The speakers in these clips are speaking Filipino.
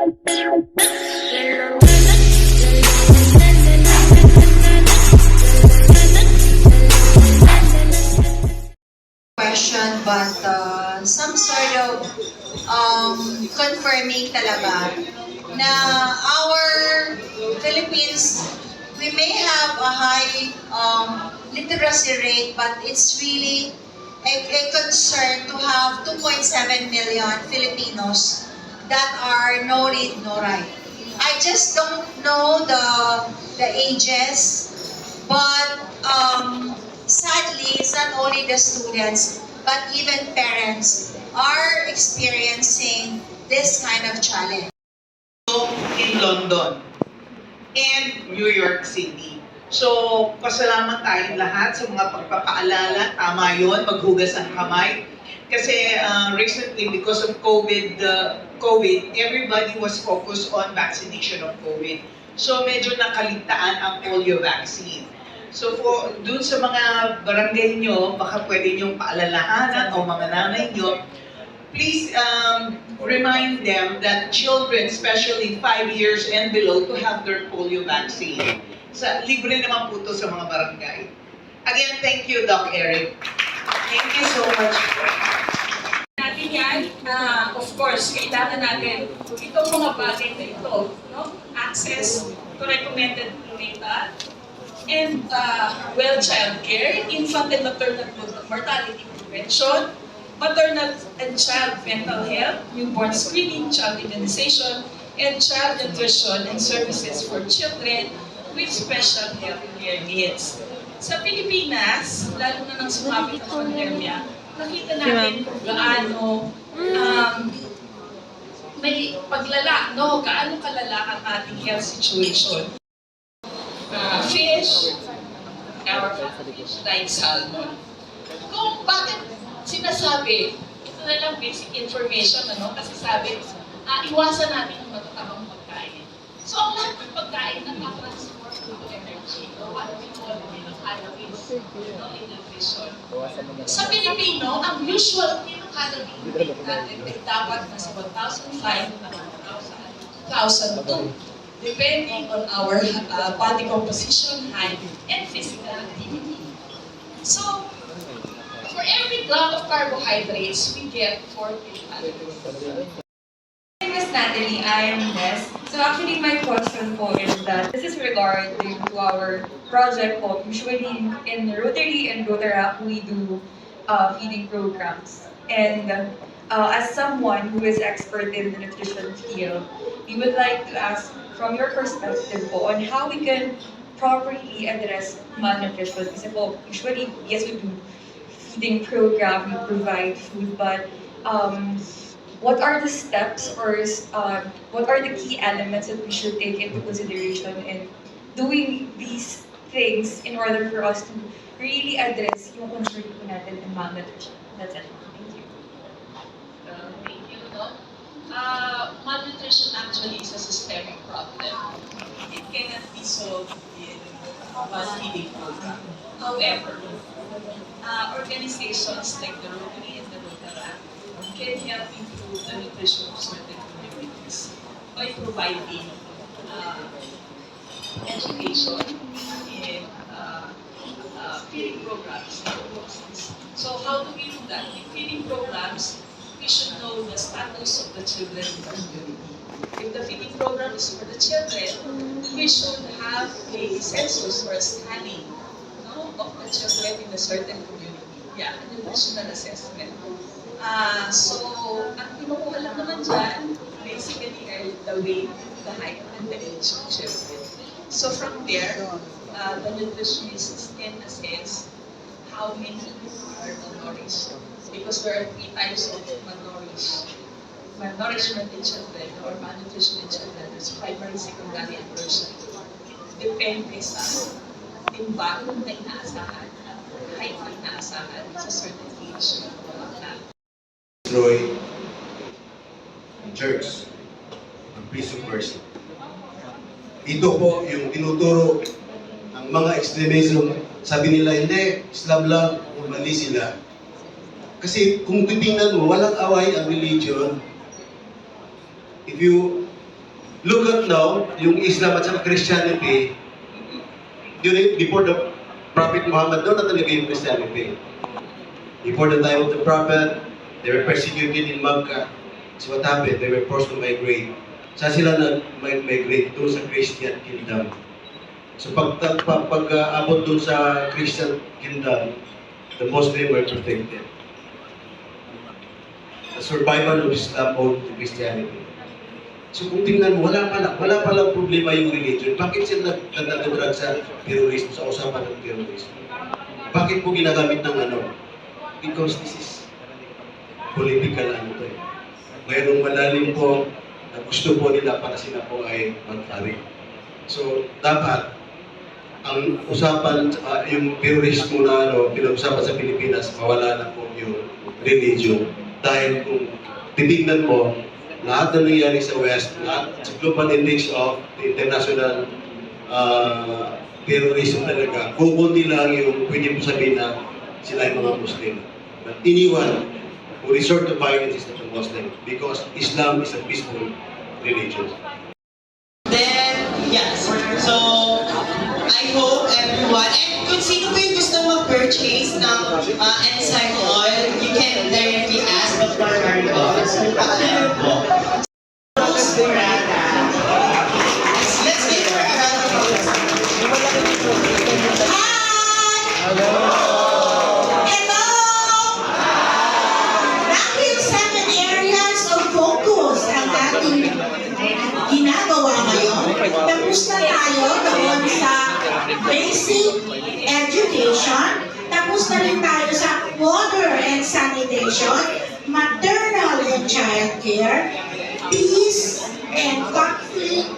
Question, but some sort of confirming talaga na our Philippines, we may have a high literacy rate, but it's really a concern to have 2.7 million Filipinos that are no read, no write. I just don't know the ages, but sadly, it's not only the students, but even parents are experiencing this kind of challenge. In London and New York City. So, pasalamat tayong lahat sa mga pagpapaalala. Tama yun, maghugas ng kamay. Kasi recently, because of COVID, everybody was focused on vaccination of COVID. So, medyo nakaligtaan ang polio vaccine. So, dun sa mga barangay nyo, baka pwede nyong paalalahanan o mga nanay nyo, please remind them that children, especially 5 years and below, to have their polio vaccine. Libre naman po ito sa mga barangay. Again, thank you, Doc Eric. Thank you so much. Natin yan, of course, kailangan natin itong mga bagay na ito, no? Access to recommended data, and child care, infant and maternal mortality prevention, maternal and child mental health, newborn screening, child immunization, and child nutrition and services for children with special healthcare needs. Sa Pilipinas, lalo na nang sumapit ang pandemya, nakita natin kung gaano may paglala, no? Gaano kalala ang ating health situation. Fish, our fish like salmon. Kung bakit sinasabi, ito na lang basic information, ano? Kasi sabi, iwasan natin yung matatabang pagkain. So, ang lahat ng pagkain nakaka-transport to energy, no? What we call calories, no? In nutrition. Sa Pilipino, ang usual calorie intake natin ay dapat nasa 1,500 to 1,002. Depending on our body composition, height, and physical activity. So, for every gram of carbohydrates, we get 40 calories. My name is Natalie. I am Ines. So actually, my question po is that this is regarding to our project po. Usually in ROTARY and ROTARAC, we do feeding programs. And as someone who is expert in the nutrition field, we would like to ask from your perspective po on how we can properly address malnutrition. Kasi po, usually, yes, we do feeding program, we provide food, but what are the steps or what are the key elements that we should take into consideration in doing these things in order for us to really address yung concern po natin in malnutrition? That's it. Thank you. Thank you, no? Malnutrition actually is a systemic problem. It cannot be solved in one feeding program. However, organizations like the ROTARY and the ROTARAC can help improve the nutrition of certain communities by providing education in feeding programs. So how do we do that? In feeding programs, we should know the status of the children in the community. If the feeding program is for the children, we should have a census or a scanning, no, of the children in a certain community. Yeah, a nutritional assessment. So, ang kinukuha lang naman dyan, basically, are the weight, the height, and the age of children. So from there, the nutritionists can assess how many are malnourished. Because there are 3 types of malnourishment in children or malnutrition in children. There's primary, secondary, and tertiary. Depende sa timbang na inaasahan at height na inaasahan sa certain age na. Destroy ang church, ang prison person. Ito po yung tinuturo ang mga extremism. Sabi nila, hindi, Islam lang, mali sila. Kasi kung titingnan mo, walang away ang religion. If you look at now, yung Islam at saka Christianity, before the Prophet Muhammad, doon na talaga yung Christianity. Before the time of the Prophet, they were persecuted in Makkah. So what happened? They were forced to migrate. Saan sila nag-migrate? Doon sa Christian kingdom. So pag-abot doon sa Christian kingdom, the Muslim were protected. The survival of Islam owed to Christianity. So kung tingnan mo, wala palang problema yung religion. Bakit sila nagdadrag sa terrorism, sa usapan ng terrorism? Bakit po ginagamit ng ano? Because this is political ano to eh. Mayroong malalim po na gusto po nila para sila po ay magtarik. So dapat ang usapan, yung terrorismo na ano, pinag-usapan sa Pilipinas, mawala na po yung religion. Dahil kung titignan mo, lahat na nangyari sa West, lahat sa global index of the international terrorism talaga, kukunti lang yung pwede mo sabihin na sila ay mga Muslim. But anyone who resort to violence is not a Muslim because Islam is a peaceful religion. Then, yes. So, I hope everyone, and kung sino po yung gusto mag-purchase ng enzyme oil, you can directly ask the ROTARY office. Let's give her a round of applause. Hello! Bakit 7 areas of focus ang ating ginagawa ngayon? Tapos na tayo doon sa basic education. Tapos na rin tayo sa water and sanitation, maternal and child care, peace and conflict.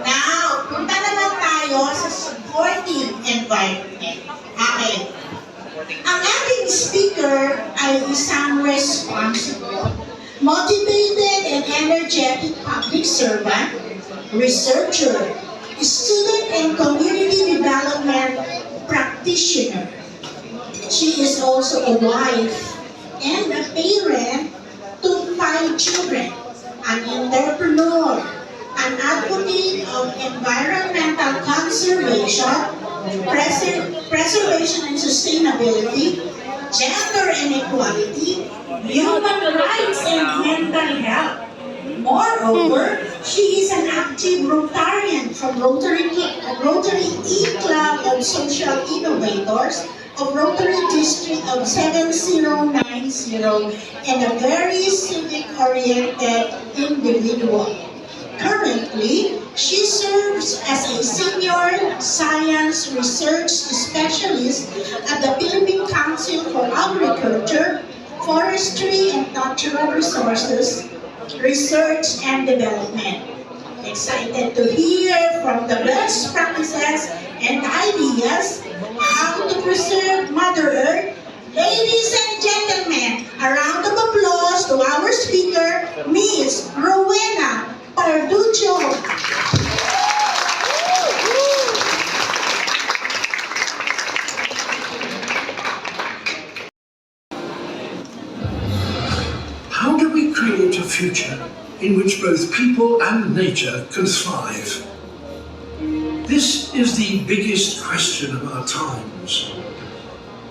Now, punta naman tayo sa supportive environment. Okay. Ang ating speaker ay isang responsible, motivated and energetic public servant, researcher, student and community development practitioner. She is also a wife and a parent to 5 children, an entrepreneur, an advocate of environmental conservation, preservation and sustainability, gender inequality, human rights and mental health. Moreover, she is an active Rotarian from Rotary E-Club of Social Innovators of Rotary District of 7090 and a very civic-oriented individual. Currently, she serves as a senior science research specialist at the Philippine Council for Agriculture, Forestry and Natural Resources, Research and Development. Excited to hear from the best practices and ideas how to preserve Mother Earth. Ladies and gentlemen, a round of applause to our speaker, Ms. Rowena Parducho. How do we create a future in which both people and nature can thrive? This is the biggest question of our times.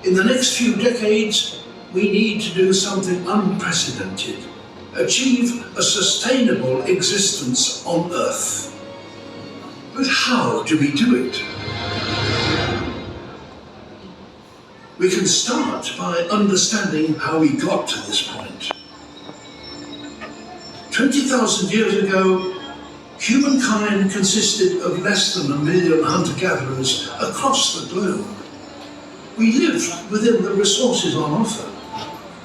In the next few decades, we need to do something unprecedented, achieve a sustainable existence on Earth. But how do we do it? We can start by understanding how we got to this point. 20,000 years ago, humankind consisted of less than 1 million hunter-gatherers across the globe. We lived within the resources on offer,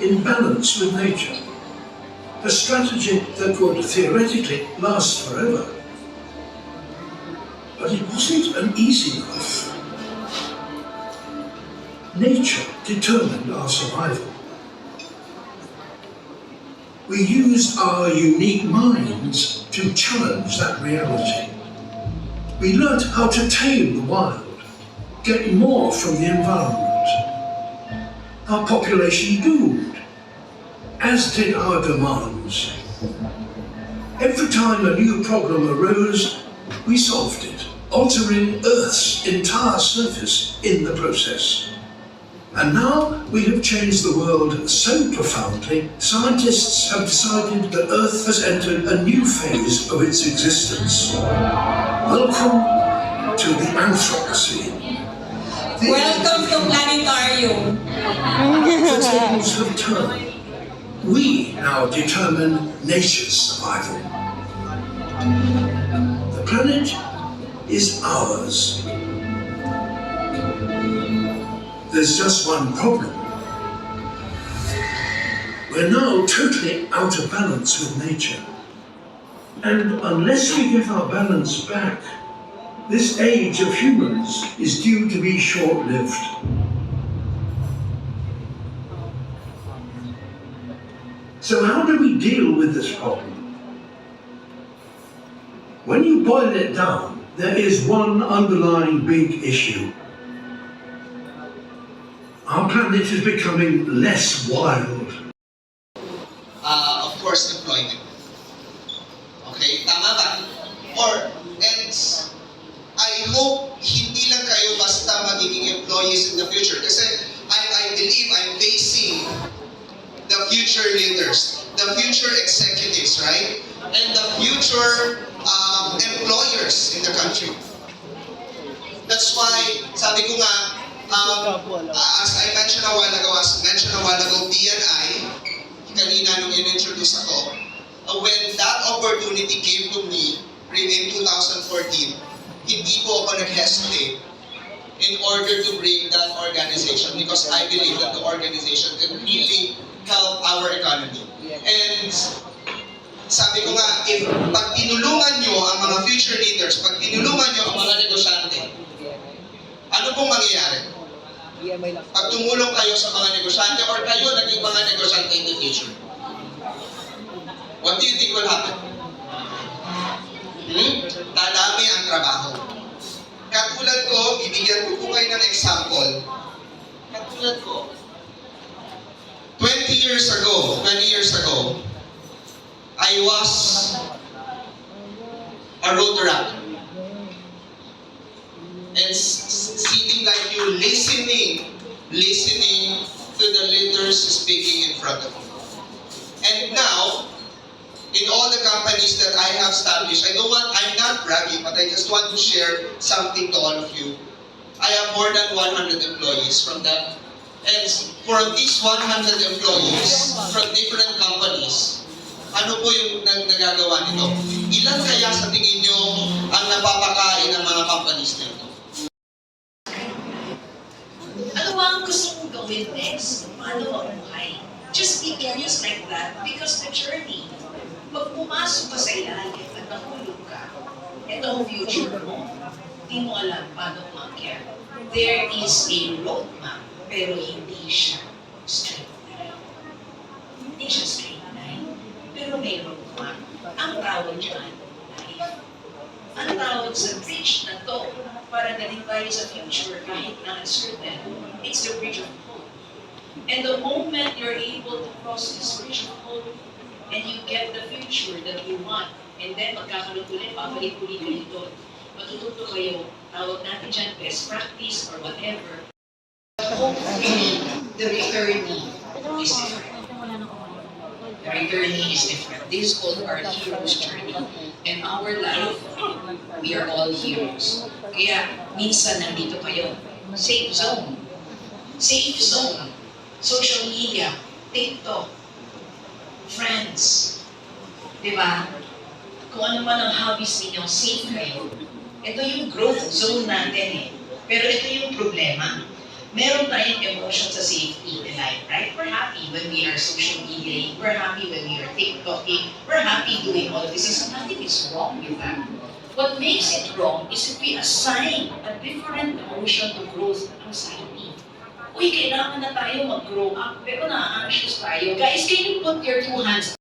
in balance with nature, a strategy that could theoretically last forever. But it wasn't an easy life. Nature determined our survival. We used our unique minds to challenge that reality. We learnt how to tame the wild, get more from the environment. Our population boomed, as did our demands. Every time a new problem arose, we solved it, altering Earth's entire surface in the process. And now we have changed the world so profoundly, scientists have decided that Earth has entered a new phase of its existence. Welcome to the Anthropocene. Welcome to Planetarium. The tables have turned. We now determine nature's survival. The planet is ours. There's just one problem. We're now totally out of balance with nature. And unless we get our balance back, this age of humans is due to be short-lived. So how do we deal with this problem? When you boil it down, there is one underlying big issue. Our planet is becoming less wild. Of course, employment. Okay, tama ba? And I hope hindi lang kayo basta magiging employees in the future. Kasi I believe I'm facing the future leaders, the future executives, right? And the future employers in the country. That's why, sabi ko nga, as I mentioned a while ago, BNI, kanina nung in-introduce ako, when that opportunity came to me in 2014, hindi po ako nag-hesitate in order to bring that organization because I believe that the organization can really help our economy. And sabi ko nga, if pag tinulungan nyo ang mga future leaders, pag tinulungan nyo ang mga negosyante, ano pong mangyayari? Pag tumulong kayo sa mga negosyante or kayo naging mga negosyante in the future, what do you think will happen? Dadami ang trabaho. Katulad ko, bibigyan ko po kayo ng example. Katulad ko, 20 years ago, I was a ROTARY. And sitting like you, listening to the leaders speaking in front of you. And now, in all the companies that I have established, I'm not bragging, but I just want to share something to all of you. I have more than 100 employees from that. And for these 100 employees from different companies, ano po yung nagagawa nito? Ilan kaya sa tingin nyo ang napapakain ng mga companies na ito? Ano ba ang gusto mong gawin next? Paano mabuhay? Just be curious like that because the journey, pag pumasok ka sa ilalim at nahulog ka, ito ang future mo. Di mo alam paano umakyat. There is a roadmap, pero hindi siya straight line. Hindi siya straight line, pero may roadmap. Ang tawag dyan, life. Ang tawag sa bridge na to, para daling tayo sa future kahit na uncertain, it's the bridge of hope. And the moment you're able to cross this bridge of hope, and you get the future that you want, and then magkakaroon ulit, pabalik-ulit kayo doon. Matututo kayo, tawag natin dyan, best practice or whatever. Hopefully, the returnee is different. The returnee is different. This is called our hero's journey. In our life, we are all heroes. Kaya, minsan nandito kayo, safe zone. Safe zone. Social media, TikTok, friends. Diba? Kung ano man ang hobbies ninyo, safe kayo. Ito yung growth zone natin eh. Pero ito yung problema. Meron tayong emotion sa safety in life, right? We're happy when we are social media. We're happy when we are TikToking. We're happy doing all of this. So nothing is wrong with that. What makes it wrong is if we assign a different emotion to growth and anxiety. Uy, kailangan na tayo mag-grow up, pero na-anxious tayo. Guys, can you put your 2 hands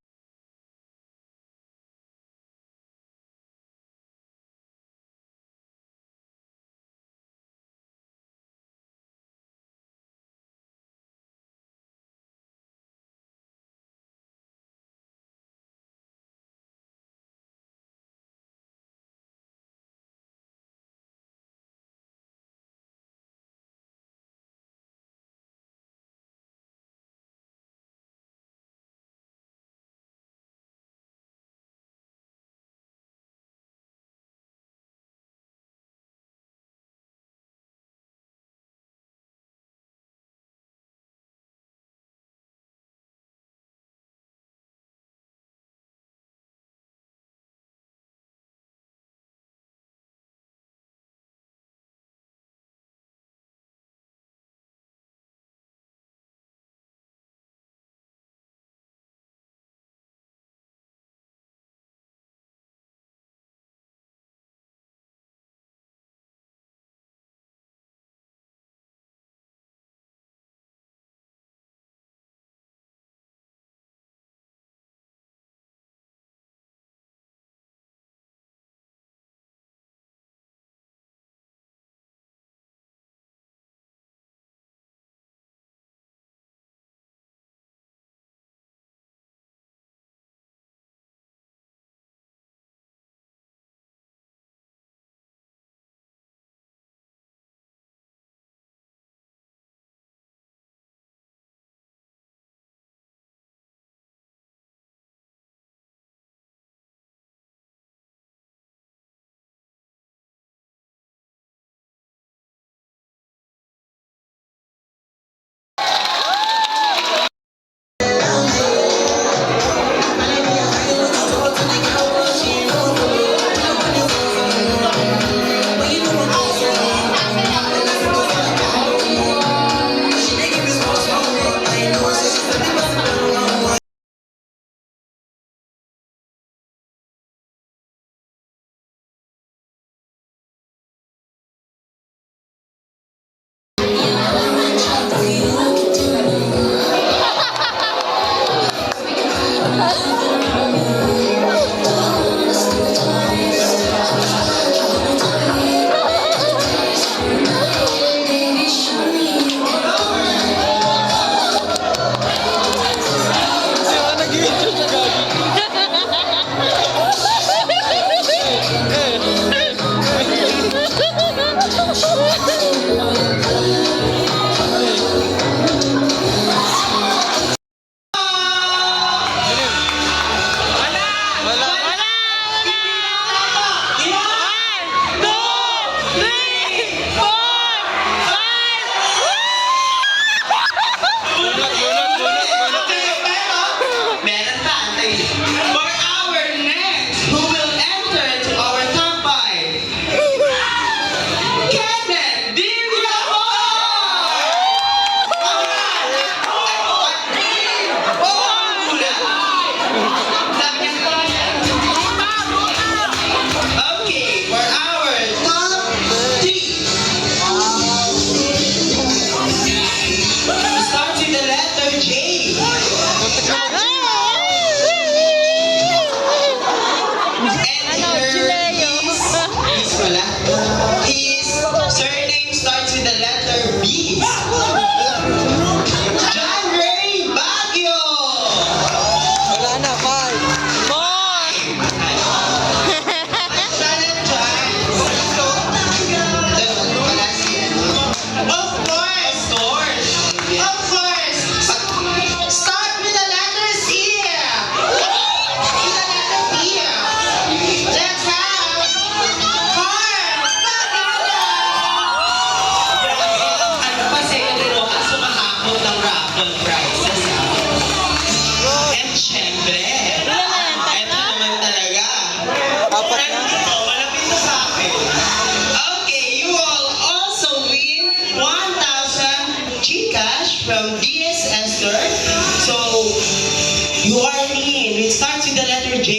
name. It starts with the letter J.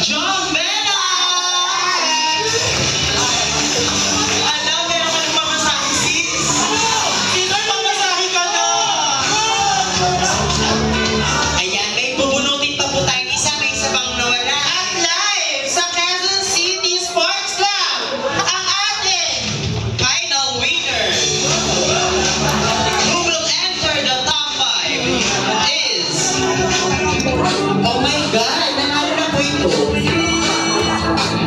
John Bella! Alam, meron ka ng pamasahe, sis. Sino yung pamasahe ka na? Ayan, may bubunutin pa po tayong isa. May isa pang nawala. At live sa Quezon City Sports Club, ang ating final winner, who will enter the top 5, is... Oh my God! Nanalo na po ito.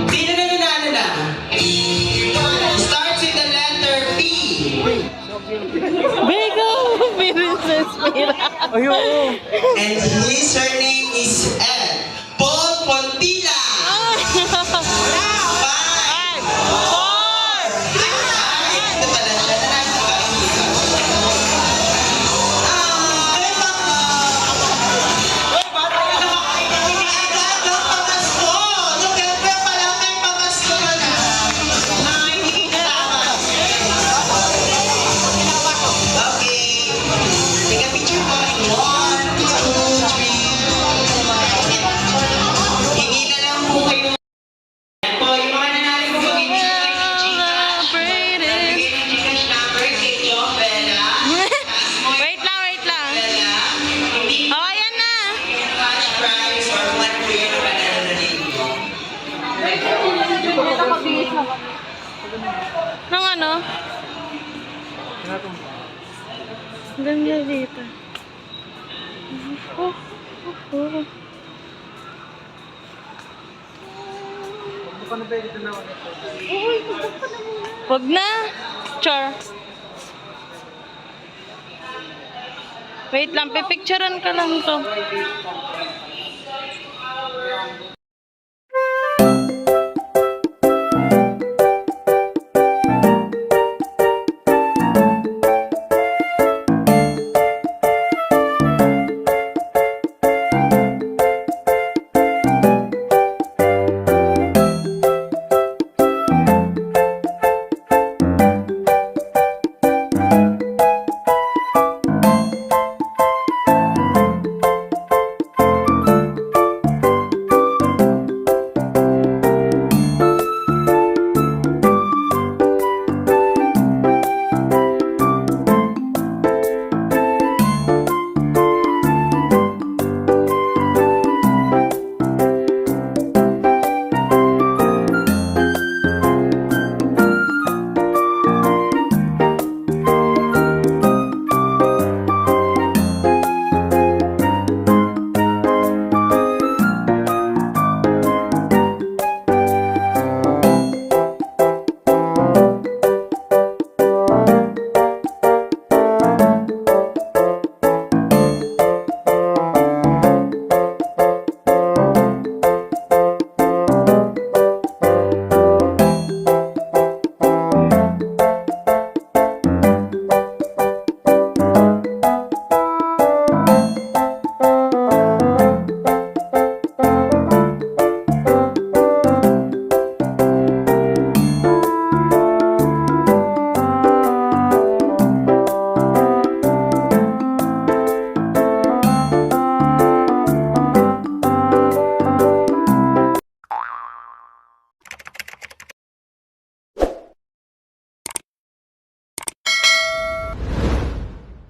Sino na nanalo na? Starts with the letter P. Bego! Princess Mira. And his surname is Paul Pontila. Five. Ito pala siya. Nanalo ka. May agad ang pamasko. November pa lang may pamasko na. Hindi tama. Okay. Take a picture po. 1, 2, 3. Hingi na lang po kayo. Yan po, yung mga nanalo po, magbibigay ng Gcash. Magbibigay ng Gcash number kay John Bella. Wait lang, wait lang. Bella. Hindi Oh, ayan na. yung cash prize or 1 po yun ang panalo na ninyo. Nung ano? Ganda dito. Oh, oh, oh. Wag na. Char. Wait lang, pipicturean ka lang to.